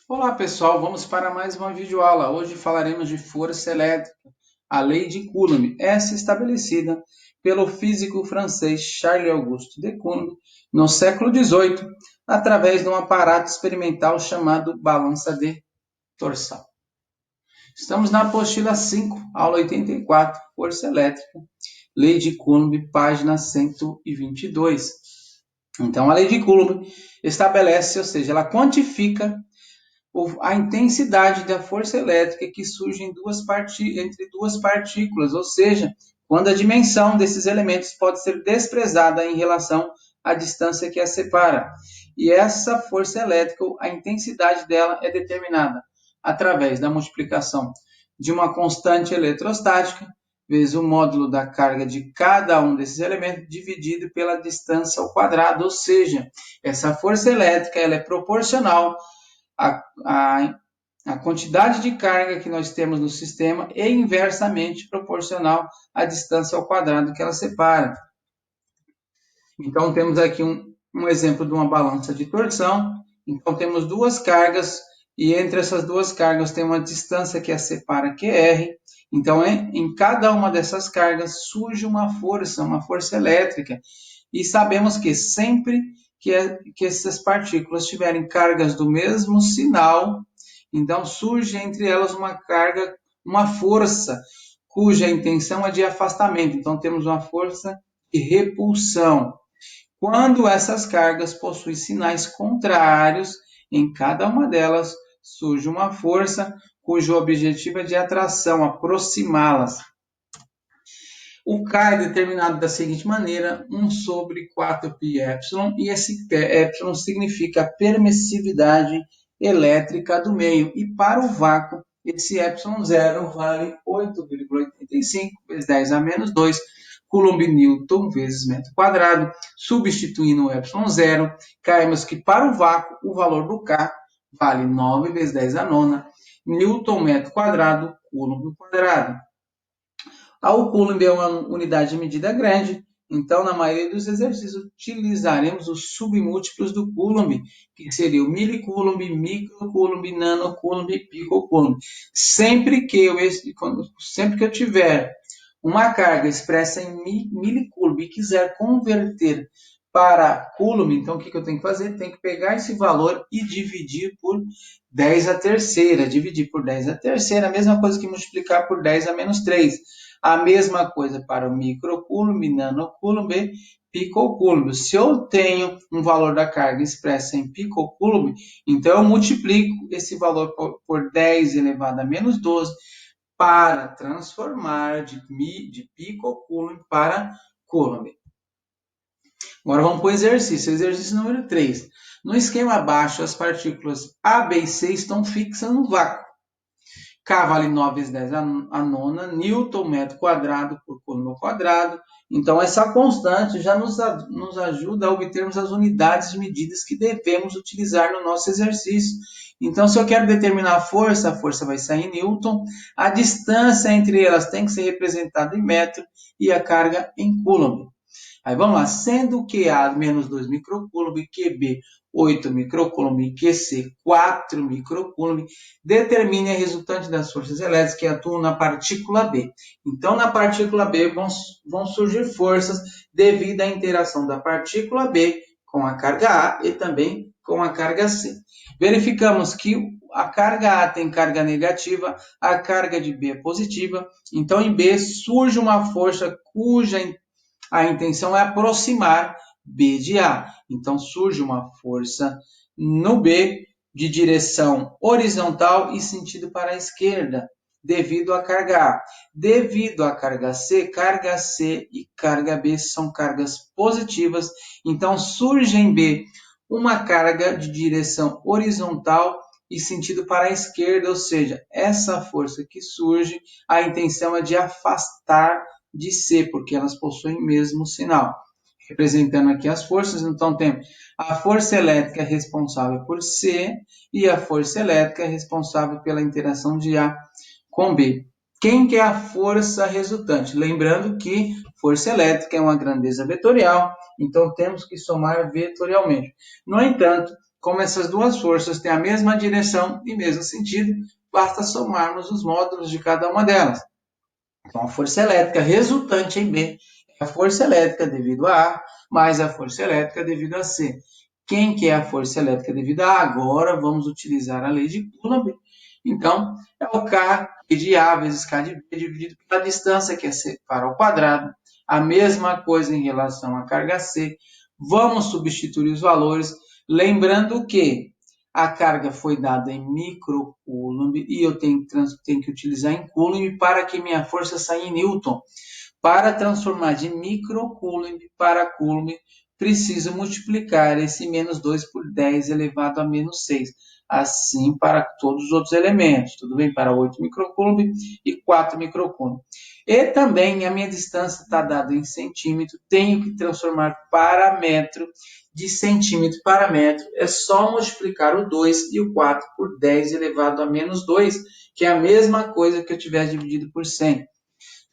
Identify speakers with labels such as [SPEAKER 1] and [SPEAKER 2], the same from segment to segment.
[SPEAKER 1] Olá pessoal, vamos para mais uma videoaula. Hoje falaremos de força elétrica, a lei de Coulomb, essa estabelecida pelo físico francês Charles-Auguste de Coulomb no século XVIII, através de um aparato experimental chamado balança de torção. Estamos na apostila 5, aula 84, força elétrica, lei de Coulomb, página 122. Então, a lei de Coulomb estabelece, ou seja, ela quantifica a intensidade da força elétrica que surge entre duas partículas, ou seja, quando a dimensão desses elementos pode ser desprezada em relação à distância que as separa. E essa força elétrica, a intensidade dela é determinada através da multiplicação de uma constante eletrostática vezes o módulo da carga de cada um desses elementos dividido pela distância ao quadrado, ou seja, essa força elétrica ela é proporcional a quantidade de carga que nós temos no sistema é inversamente proporcional à distância ao quadrado que ela separa. Então, temos aqui um exemplo de uma balança de torção. Então, temos duas cargas e entre essas duas cargas tem uma distância que a separa, que é R. Então, em cada uma dessas cargas surge uma força elétrica. E sabemos que sempre que essas partículas tiverem cargas do mesmo sinal, então surge entre elas uma força, cuja intenção é de afastamento. Então, temos uma força de repulsão. Quando essas cargas possuem sinais contrários, em cada uma delas surge uma força cujo objetivo é de atração, aproximá-las. O K é determinado da seguinte maneira, 1 sobre 4πε, e esse ε significa a permissividade elétrica do meio. E para o vácuo, esse ε0 vale 8,85 vezes 10 a menos 2 Coulomb-Newton vezes metro quadrado. Substituindo o ε0, caímos que para o vácuo, o valor do K vale 9 vezes 10 a nona Newton metro quadrado, Coulomb quadrado. O Coulomb é uma unidade de medida grande, então na maioria dos exercícios utilizaremos os submúltiplos do Coulomb, que seria o milicoulomb, microcoulomb, nanocoulomb e picocoulomb. Sempre que eu tiver uma carga expressa em milicoulomb e quiser converter para coulomb, então o que eu tenho que fazer? Tenho que pegar esse valor e dividir por 10 a terceira. Dividir por 10 a terceira, a mesma coisa que multiplicar por 10 a menos 3. A mesma coisa para o microcoulomb, nanocoulomb e picocoulomb. Se eu tenho um valor da carga expressa em picocoulomb, então eu multiplico esse valor por 10 elevado a menos 12 para transformar de picocoulomb para coulomb. Agora vamos para o exercício. Exercício número 3. No esquema abaixo, as partículas A, B e C estão fixas no vácuo. K vale 9 vezes 10 a nona, Newton metro quadrado por Coulomb ao quadrado. Então, essa constante já nos ajuda a obtermos as unidades de medidas que devemos utilizar no nosso exercício. Então, se eu quero determinar a força vai sair em Newton. A distância entre elas tem que ser representada em metro e a carga em Coulomb. Aí vamos lá, sendo QA menos 2 microcoulomb, QB 8 microcoulomb e QC 4 microcoulomb, determine a resultante das forças elétricas que atuam na partícula B. Então, na partícula B vão surgir forças devido à interação da partícula B com a carga A e também com a carga C. Verificamos que a carga A tem carga negativa, a carga de B é positiva, então em B surge uma força cuja a intenção é aproximar B de A. Então, surge uma força no B de direção horizontal e sentido para a esquerda, devido à carga A. Devido à carga C e carga B são cargas positivas. Então, surge em B uma carga de direção horizontal e sentido para a esquerda, ou seja, essa força que surge, a intenção é de afastar de C, porque elas possuem o mesmo sinal. Representando aqui as forças, então temos a força elétrica responsável por C e a força elétrica responsável pela interação de A com B. Quem que é a força resultante? Lembrando que força elétrica é uma grandeza vetorial, então temos que somar vetorialmente. No entanto, como essas duas forças têm a mesma direção e mesmo sentido, basta somarmos os módulos de cada uma delas. Então, a força elétrica resultante em B é a força elétrica devido a A mais a força elétrica devido a C. Quem que é a força elétrica devido a A? Agora vamos utilizar a lei de Coulomb. Então, é o K de A vezes K de B dividido pela distância, que é C para o quadrado. A mesma coisa em relação à carga C. Vamos substituir os valores, lembrando que a carga foi dada em microcoulomb e eu tenho que utilizar em coulomb para que minha força saia em newton. Para transformar de microcoulomb para coulomb, preciso multiplicar esse menos 2 por 10 elevado a menos 6. Assim para todos os outros elementos, tudo bem? Para 8 microcoulomb e 4 microcoulomb. E também a minha distância está dada em centímetro, tenho que transformar para metro, de centímetro para metro. É só multiplicar o 2 e o 4 por 10 elevado a menos 2, que é a mesma coisa que eu tivesse dividido por 100.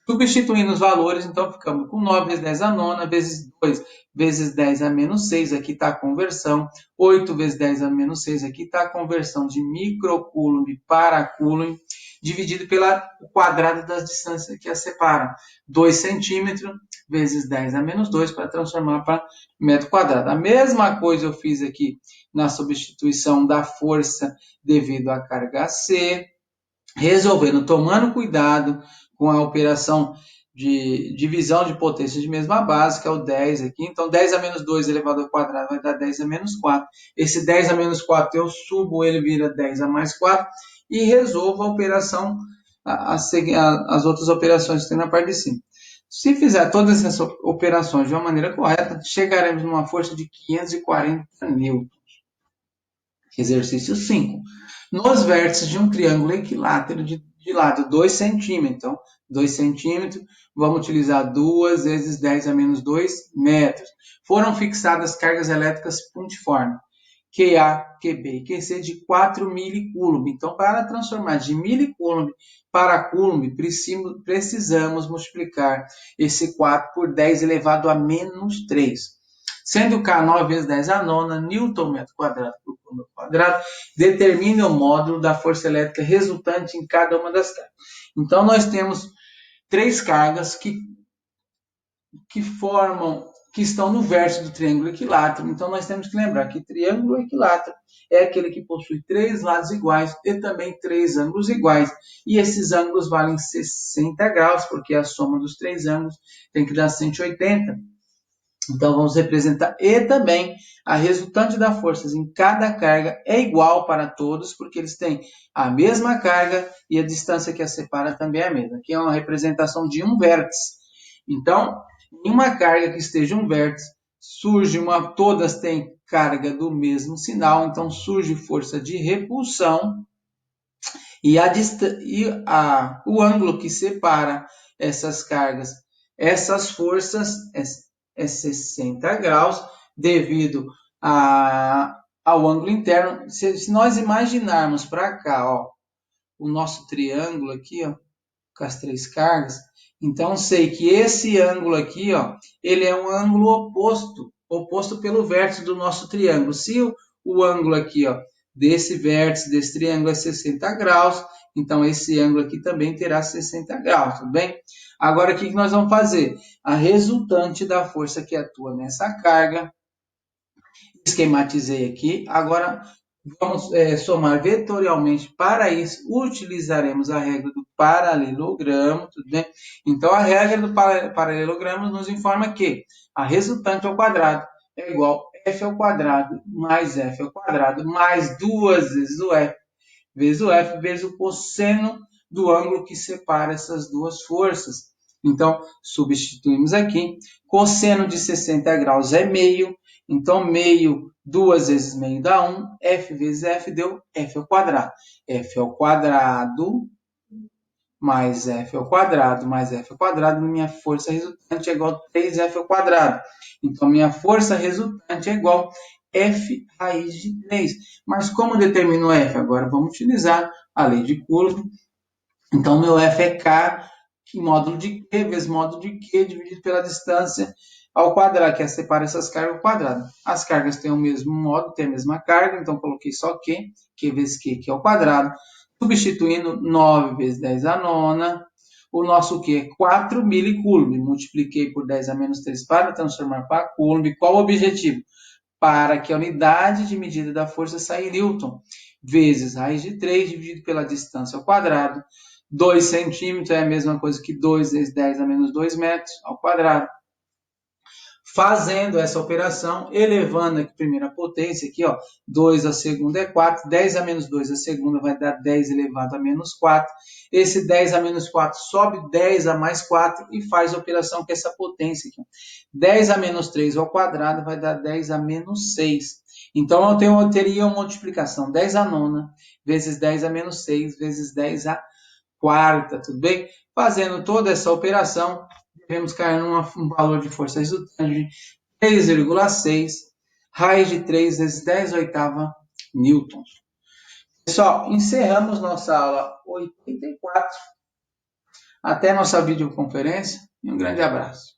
[SPEAKER 1] Substituindo os valores, então ficamos com 9 vezes 10 a nona, vezes 2 vezes 10 a menos 6, aqui está a conversão. 8 vezes 10 a menos 6, aqui está a conversão de microcoulomb para coulomb, dividido pelo quadrado das distâncias que a separam. 2 centímetros vezes 10 a menos 2 para transformar para metro quadrado. A mesma coisa eu fiz aqui na substituição da força devido à carga C, resolvendo, tomando cuidado com a operação de divisão de potência de mesma base, que é o 10 aqui. Então, 10 a menos 2 elevado ao quadrado vai dar 10 a menos 4. Esse 10 a menos 4 eu subo, ele vira 10 a mais 4 e resolvo a operação, as outras operações que tem na parte de cima. Se fizer todas essas operações de uma maneira correta, chegaremos numa força de 540 newtons. Exercício 5. Nos vértices de um triângulo equilátero de lado 2 centímetros, então 2 centímetros, vamos utilizar 2 vezes 10 a menos 2 metros. Foram fixadas cargas elétricas pontiformes, QA, QB e QC de 4 milicoulomb. Então, para transformar de milicoulomb para coulomb, precisamos multiplicar esse 4 por 10 elevado a menos 3. Sendo K 9 vezes 10 a nona, Newton metro quadrado por coulomb quadrado, determina o módulo da força elétrica resultante em cada uma das cargas. Então, nós temos 3 cargas que estão no vértice do triângulo equilátero. Então, nós temos que lembrar que triângulo equilátero é aquele que possui 3 lados iguais e também 3 ângulos iguais. E esses ângulos valem 60 graus, porque a soma dos 3 ângulos tem que dar 180. Então, vamos representar. E também a resultante das forças em cada carga é igual para todos, porque eles têm a mesma carga e a distância que as separa também é a mesma. Aqui é uma representação de um vértice. Então, em uma carga que esteja um vértice, todas têm carga do mesmo sinal, então surge força de repulsão e o ângulo que separa essas cargas, essas forças é 60 graus devido ao ângulo interno. Se nós imaginarmos para cá, ó, o nosso triângulo aqui, ó, com as 3 cargas, então sei que esse ângulo aqui, ó, ele é um ângulo oposto pelo vértice do nosso triângulo. Se o ângulo aqui, ó, desse vértice, desse triângulo é 60 graus, então esse ângulo aqui também terá 60 graus, tudo bem? Agora, o que nós vamos fazer? A resultante da força que atua nessa carga, esquematizei aqui, agora vamos somar vetorialmente. Para isso, utilizaremos a regra do paralelogramo, tudo bem? Então, a regra do paralelogramo nos informa que a resultante ao quadrado é igual a f ao quadrado mais f ao quadrado mais 2 vezes o f vezes o cosseno do ângulo que separa essas duas forças. Então, substituímos aqui. Cosseno de 60 graus é meio. Então, meio, 2 vezes meio dá 1. F vezes F deu F ao quadrado. F ao quadrado mais F ao quadrado mais F ao quadrado. Minha força resultante é igual a 3F ao quadrado. Então, minha força resultante é igual a F raiz de 3. Mas como determino F? Agora vamos utilizar a lei de Coulomb. Então, meu F é K, módulo de Q vezes módulo de Q dividido pela distância ao quadrado, que é separar essas cargas ao quadrado. As cargas têm o mesmo modo, têm a mesma carga, então coloquei só Q vezes Q ao quadrado, substituindo 9 vezes 10 a nona, o nosso Q é 4 milicoulomb, multipliquei por 10 a menos 3 para transformar para coulomb. Qual o objetivo? Para que a unidade de medida da força saia em Newton, vezes raiz de 3 dividido pela distância ao quadrado. 2 centímetros é a mesma coisa que 2 vezes 10 a menos 2 metros ao quadrado. Fazendo essa operação, elevando a primeira potência, aqui, ó, 2 a segunda é 4, 10 a menos 2 a segunda vai dar 10 elevado a menos 4. Esse 10 a menos 4 sobe 10 a mais 4 e faz a operação com essa potência aqui. 10 a menos 3 ao quadrado vai dar 10 a menos 6. Então, eu teria uma multiplicação 10 a nona vezes 10 a menos 6 vezes 10 a quarta, tudo bem? Fazendo toda essa operação, devemos cair num valor de força resultante de 3,6 raiz de 3 vezes 10 oitava newtons. Pessoal, encerramos nossa aula 84. Até nossa videoconferência e um grande abraço.